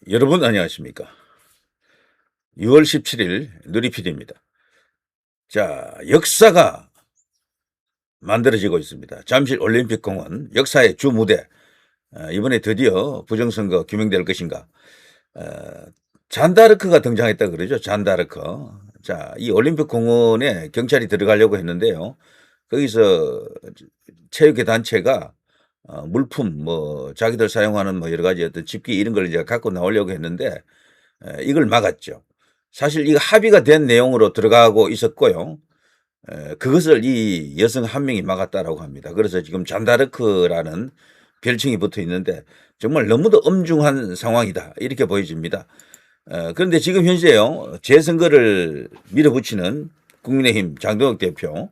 여러분 안녕하십니까. 6월 17일 누리필입니다. 자, 역사가 만들어지고 있습니다. 잠실 올림픽공원 역사의 주 무대. 이번에 드디어 부정선거 규명될 것인가. 어, 잔다르크가 등장했다 그러죠. 잔다르크. 자, 이 올림픽공원에 경찰이 들어가려고 했는데요. 거기서 체육회 단체가 물품, 자기들 사용하는 여러 가지 어떤 집기 이런 걸 이제 갖고 나오려고 했는데 이걸 막았죠. 사실 이거 합의가 된 내용으로 들어가고 있었고요. 그것을 이 여성 한 명이 막았다라고 합니다. 그래서 지금 잔다르크라는 별칭이 붙어 있는데 정말 너무도 엄중한 상황이다. 이렇게 보여집니다. 그런데 지금 현재요. 재선거를 밀어붙이는 국민의힘 장동혁 대표.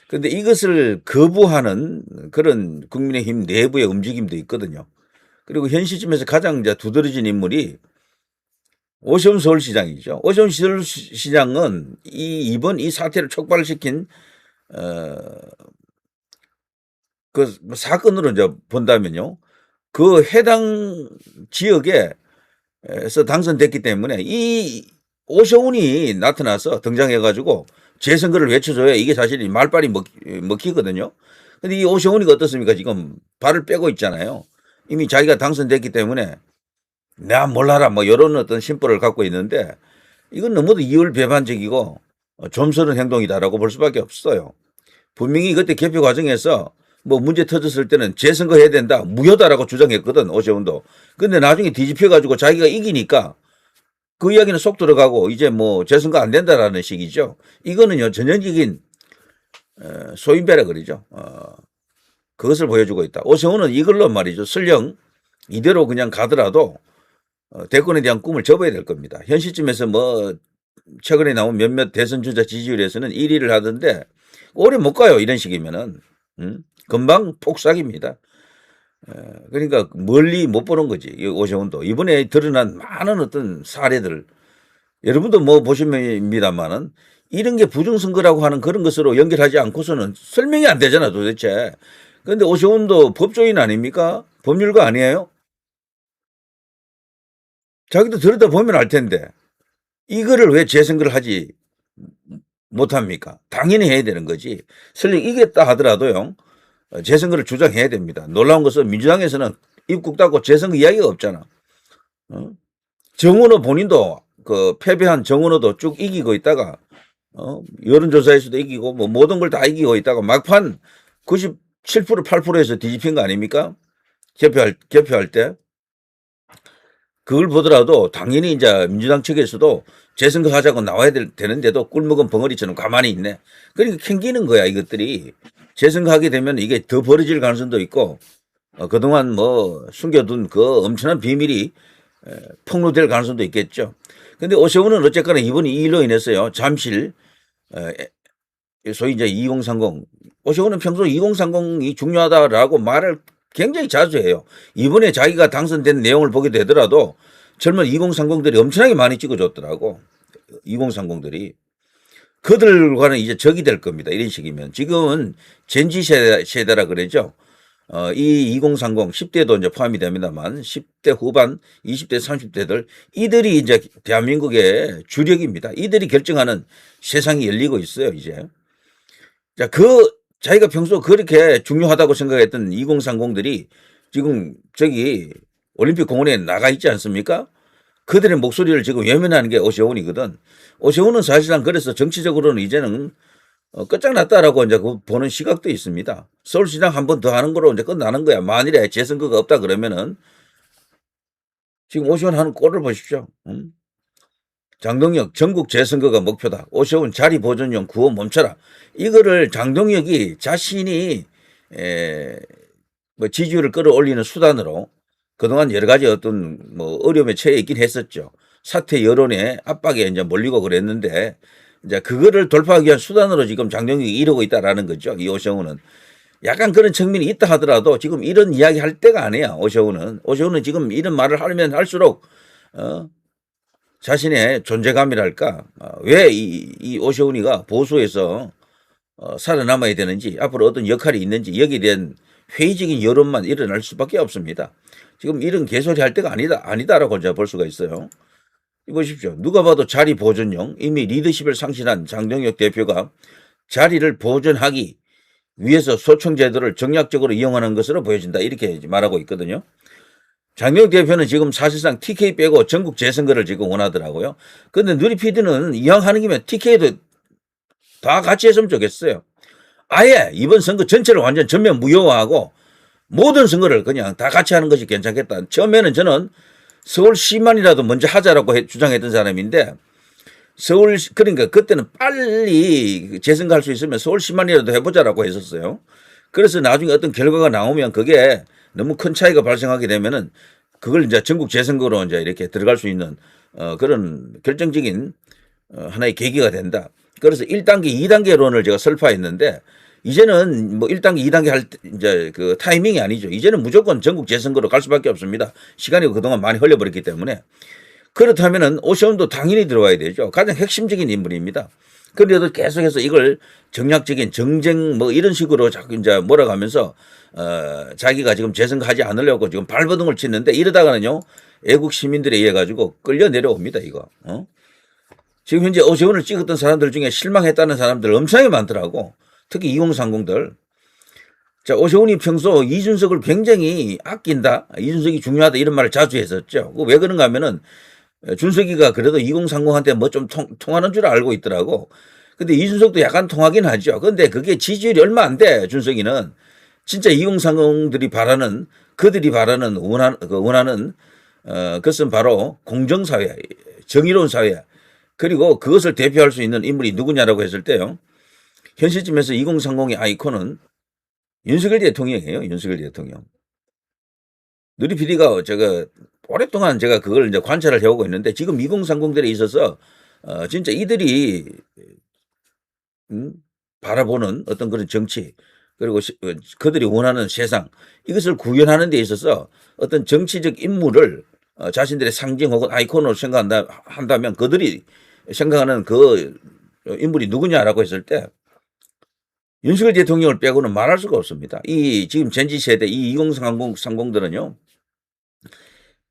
그런데 이것을 거부하는 그런 국민의힘 내부의 움직임도 있거든요. 그리고 현 시점에서 가장 이제 두드러진 인물이 오세훈 서울시장이죠. 오세훈 서울시장은 이번 이 사태를 촉발시킨 그 사건으로 이제 본다면요. 그 해당 지역에서 당선됐기 때문에 이 오세훈이 나타나서 등장해가지고 재선거를 외쳐줘야 이게 사실 말빨이 먹히거든요. 근데 이 오세훈이가 어떻습니까? 지금 발을 빼고 있잖아요. 이미 자기가 당선됐기 때문에 나 몰라라 이런 어떤 심보를 갖고 있는데 이건 너무도 이율배반적이고 좀스러운 행동이다라고 볼 수밖에 없어요. 분명히 그때 개표 과정에서 문제 터졌을 때는 재선거 해야 된다 무효다라고 주장했거든 오세훈도. 근데 나중에 뒤집혀가지고 자기가 이기니까 그 이야기는 쏙 들어가고 이제 재선거 안 된다라는 식이죠. 이거는요 전형적인 소인배라 그러죠. 그것을 보여주고 있다. 오세훈은 이걸로 말이죠. 설령 이대로 그냥 가더라도 대권에 대한 꿈을 접어야 될 겁니다. 현 시점에서 최근에 나온 몇몇 대선 주자 지지율에서는 1위를 하던데 오래 못 가요. 이런 식이면은 금방 폭삭입니다. 그러니까 멀리 못 보는 거지. 오세훈도 이번에 드러난 많은 어떤 사례들 여러분도 보십니다만은 이런 게 부정선거라고 하는 그런 것으로 연결하지 않고서는 설명이 안 되잖아 도대체. 그런데 오세훈도 법조인 아닙니까? 법률가 아니에요? 자기도 들여다보면 알 텐데 이거를 왜 재선거를 하지 못합니까? 당연히 해야 되는 거지. 설령 이겼다 하더라도요. 재선거를 주장해야 됩니다. 놀라운 것은 민주당에서는 입국 닫고 재선거 이야기가 없잖아. 정은호 본인도 그 패배한 정은호도 쭉 이기고 있다가 여론조사에서도 이기고 모든 걸 다 이기고 있다가 막판 97% 8%에서 뒤집힌 거 아닙니까? 개표할 때. 그걸 보더라도 당연히 이제 민주당 측에서도 재선거 하자고 나와야 되는데도 꿀먹은 벙어리처럼 가만히 있네. 그러니까 캥기는 거야 이것들이. 재선거 하게 되면 이게 더 벌어질 가능성도 있고 그동안 숨겨둔 그 엄청난 비밀이 폭로될 가능성도 있겠죠. 근데 오세훈은 어쨌거나 이번 이 일로 인해서요. 잠실 소위 이제 2030 오세훈은 평소 2030이 중요하다라고 말을 굉장히 자주 해요. 이번에 자기가 당선된 내용을 보게 되더라도 젊은 2030들이 엄청나게 많이 찍어줬더라고. 2030들이. 그들과는 이제 적이 될 겁니다. 이런 식이면. 지금은 젠지 세대라 그러죠. 이 2030, 10대도 이제 포함이 됩니다만 10대 후반, 20대, 30대들 이들이 이제 대한민국의 주력입니다. 이들이 결정하는 세상이 열리고 있어요, 이제. 자, 자기가 평소 그렇게 중요하다고 생각했던 2030들이 지금 저기 올림픽 공원에 나가 있지 않습니까? 그들의 목소리를 지금 외면하는 게 오세훈이거든. 오세훈은 사실상 그래서 정치적으로는 이제는 끝장났다라고 이제 보는 시각도 있습니다. 서울시장 한 번 더 하는 거로 이제 끝나는 거야. 만일에 재선거가 없다 그러면은 지금 오세훈 하는 꼴을 보십시오. 장동혁 전국 재선거가 목표다. 오세훈 자리 보존용 구호 멈춰라. 이거를 장동혁이 자신이 지지율을 끌어올리는 수단으로 그동안 여러 가지 어떤 어려움에 처해 있긴 했었죠. 사퇴 여론에 압박에 이제 몰리고 그랬는데 이제 그거를 돌파하기 위한 수단으로 지금 장동혁이 이러고 있다라는 거죠. 이 오세훈은. 약간 그런 측면이 있다 하더라도 지금 이런 이야기 할 때가 아니야. 오세훈은 지금 이런 말을 하면 할수록 자신의 존재감이랄까 왜 이 오세훈이가 보수에서 살아남아야 되는지 앞으로 어떤 역할이 있는지 여기에 대한 회의적인 여론만 일어날 수밖에 없습니다. 지금 이런 개소리 할 때가 아니다라고 제가 볼 수가 있어요. 보십시오. 누가 봐도 자리 보존용, 이미 리더십을 상실한 장동혁 대표가 자리를 보존하기 위해서 소총제도를 정략적으로 이용하는 것으로 보여진다. 이렇게 말하고 있거든요. 장동혁 대표는 지금 사실상 TK 빼고 전국 재선거를 지금 원하더라고요. 그런데 누리PD는 이왕 하는 김에 TK도 다 같이 했으면 좋겠어요. 아예 이번 선거 전체를 완전 전면 무효화하고 모든 선거를 그냥 다 같이 하는 것이 괜찮겠다. 처음에는 저는 서울시만이라도 먼저 하자라고 주장했던 사람인데 그러니까 그때는 빨리 재선거할 수 있으면 서울시만이라도 해보자라고 했었어요. 그래서 나중에 어떤 결과가 나오면 그게 너무 큰 차이가 발생하게 되면은 그걸 이제 전국 재선거로 이제 이렇게 들어갈 수 있는 그런 결정적인 하나의 계기가 된다. 그래서 1단계, 2단계론을 제가 설파했는데 이제는 뭐 1단계, 2단계 할 이제 그 타이밍이 아니죠. 이제는 무조건 전국 재선거로 갈 수밖에 없습니다. 시간이 그동안 많이 흘려버렸기 때문에. 그렇다면은 오세훈도 당연히 들어와야 되죠. 가장 핵심적인 인물입니다. 그런데도 계속해서 이걸 정략적인 정쟁 뭐 이런 식으로 자꾸 이제 몰아가면서 자기가 지금 재선거 하지 않으려고 지금 발버둥을 치는데 이러다가는요 애국 시민들에 의해 가지고 끌려 내려옵니다 이거. 지금 현재 오세훈을 찍었던 사람들 중에 실망했다는 사람들 엄청나게 많더라고. 특히 2030들. 자, 오세훈이 평소 이준석을 굉장히 아낀다. 이준석이 중요하다. 이런 말을 자주 했었죠. 왜 그런가 하면은 준석이가 그래도 2030한테 뭐 좀 통하는 줄 알고 있더라고. 근데 이준석도 약간 통하긴 하죠. 근데 그게 지지율이 얼마 안 돼. 준석이는. 진짜 2030들이 바라는, 그들이 바라는 원하는 그것은 바로 공정사회, 정의로운 사회. 그리고 그것을 대표할 수 있는 인물이 누구냐라고 했을 때요. 현 시점에서 2030의 아이콘은 윤석열 대통령이에요. 윤석열 대통령. 누리PD가 제가 오랫동안 제가 그걸 이제 관찰을 해오고 있는데 지금 2030들에 있어서 진짜 이들이 바라보는 어떤 그런 정치 그리고 그들이 원하는 세상 이것을 구현하는 데 있어서 어떤 정치적 인물을 자신들의 상징 혹은 아이콘으로 생각한다면 그들이 생각하는 그 인물이 누구냐라고 했을 때 윤석열 대통령을 빼고는 말할 수가 없습니다. 이 지금 젠지 세대 이 2030들은요.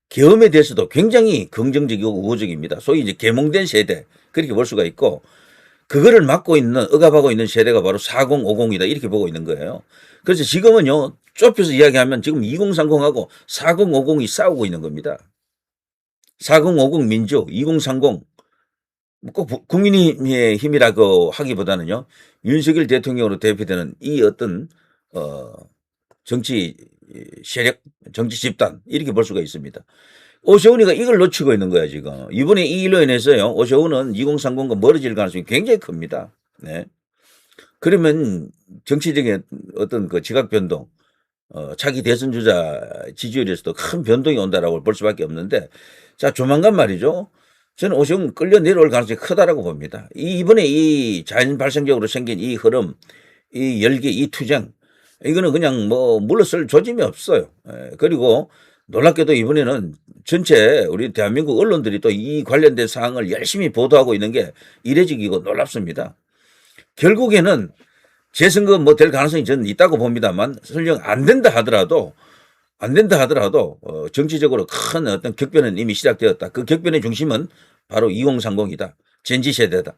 계엄에 대해서도 굉장히 긍정적이고 우호적입니다. 소위 이제 계몽된 세대 그렇게 볼 수가 있고 그거를 막고 있는 억압하고 있는 세대가 바로 4050이다 이렇게 보고 있는 거예요. 그래서 지금은요 좁혀서 이야기하면 지금 2030하고 4050이 싸우고 있는 겁니다. 4050 민주 2030 꼭 국민의힘이라고 하기보다는요 윤석열 대통령으로 대표되는 이 어떤 정치 세력, 정치 집단 이렇게 볼 수가 있습니다. 오세훈이가 이걸 놓치고 있는 거야 지금. 이번에 이 일로 인해서요. 오세훈은 2030과 멀어질 가능성이 굉장히 큽니다. 네. 그러면 정치적인 어떤 그 지각 변동, 차기 대선 주자 지지율에서도 큰 변동이 온다라고 볼 수밖에 없는데, 자 조만간 말이죠. 저는 오세훈 끌려 내려올 가능성이 크다라고 봅니다. 이번에 이 자연 발생적으로 생긴 이 흐름, 이 열기, 이 투쟁. 이거는 그냥 뭐 물러설 조짐이 없어요. 그리고 놀랍게도 이번에는 전체 우리 대한민국 언론들이 또 이 관련된 사항을 열심히 보도하고 있는 게 이례적이고 놀랍습니다. 결국에는 재선거 뭐 될 가능성이 저는 있다고 봅니다만 설령 안 된다 하더라도 정치적으로 큰 어떤 격변은 이미 시작되었다. 그 격변의 중심은 바로 2030이다. 젠지 세대다.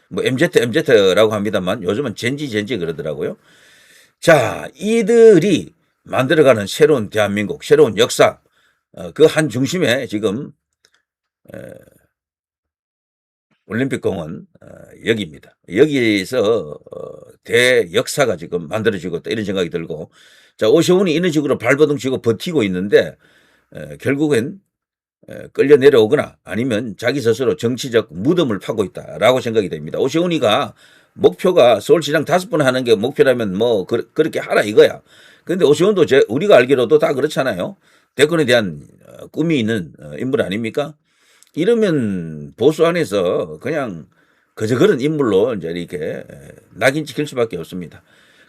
뭐 MZ라고 합니다만 요즘은 젠지 그러더라고요. 자, 이들이 만들어가는 새로운 대한민국, 새로운 역사, 그 한 중심에 지금 올림픽공원 여기입니다. 여기에서 대역사가 지금 만들어지고 있다 이런 생각이 들고 자 오세훈이 이런 식으로 발버둥 치고 버티고 있는데 결국엔 끌려 내려오거나 아니면 자기 스스로 정치적 무덤을 파고 있다라고 생각이 됩니다. 오세훈이가 목표가 서울시장 5번 하는 게 목표라면 뭐 그렇게 하라 이거야. 그런데 오세훈도 우리가 알기로도 다 그렇잖아요. 대권에 대한 꿈이 있는 인물 아닙니까? 이러면 보수 안에서 그냥 그저 그런 인물로 이제 이렇게 낙인 찍힐 수밖에 없습니다.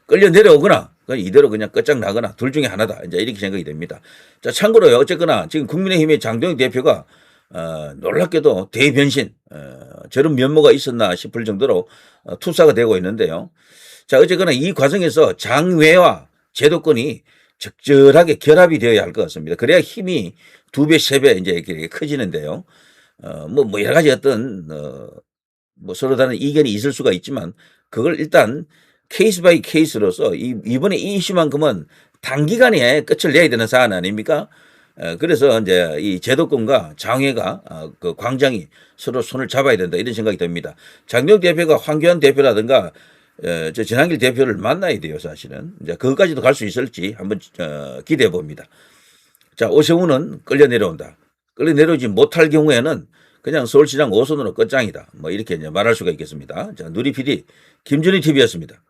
끌려 내려오거나 이대로 그냥 끝장나거나 둘 중에 하나다. 이제 이렇게 생각이 됩니다. 자, 참고로요. 어쨌거나 지금 국민의힘의 장동혁 대표가 놀랍게도 대변신 저런 면모가 있었나 싶을 정도로 투사가 되고 있는데요. 자, 어쨌거나 이 과정에서 장외와 제도권이 적절하게 결합이 되어야 할 것 같습니다. 그래야 힘이 2배, 3배 이제 이렇게 커지는데요. 뭐 여러 가지 어떤 뭐 서로 다른 이견이 있을 수가 있지만 그걸 일단 케이스 바이 케이스로서 이번에 이 이슈만큼은 단기간에 끝을 내야 되는 사안 아닙니까? 그래서 이제 이 제도권과 장외가 그 광장이 서로 손을 잡아야 된다 이런 생각이 듭니다. 장경 대표가 황교안 대표라든가 저 전한길 대표를 만나야 돼요, 사실은. 이제 그것까지도 갈 수 있을지 한번 기대해 봅니다. 자, 오세훈은 끌려 내려온다. 끌려 내려오지 못할 경우에는 그냥 서울시장 5선으로 끝장이다. 뭐 이렇게 이제 말할 수가 있겠습니다. 자, 누리 PD 김준희 TV였습니다.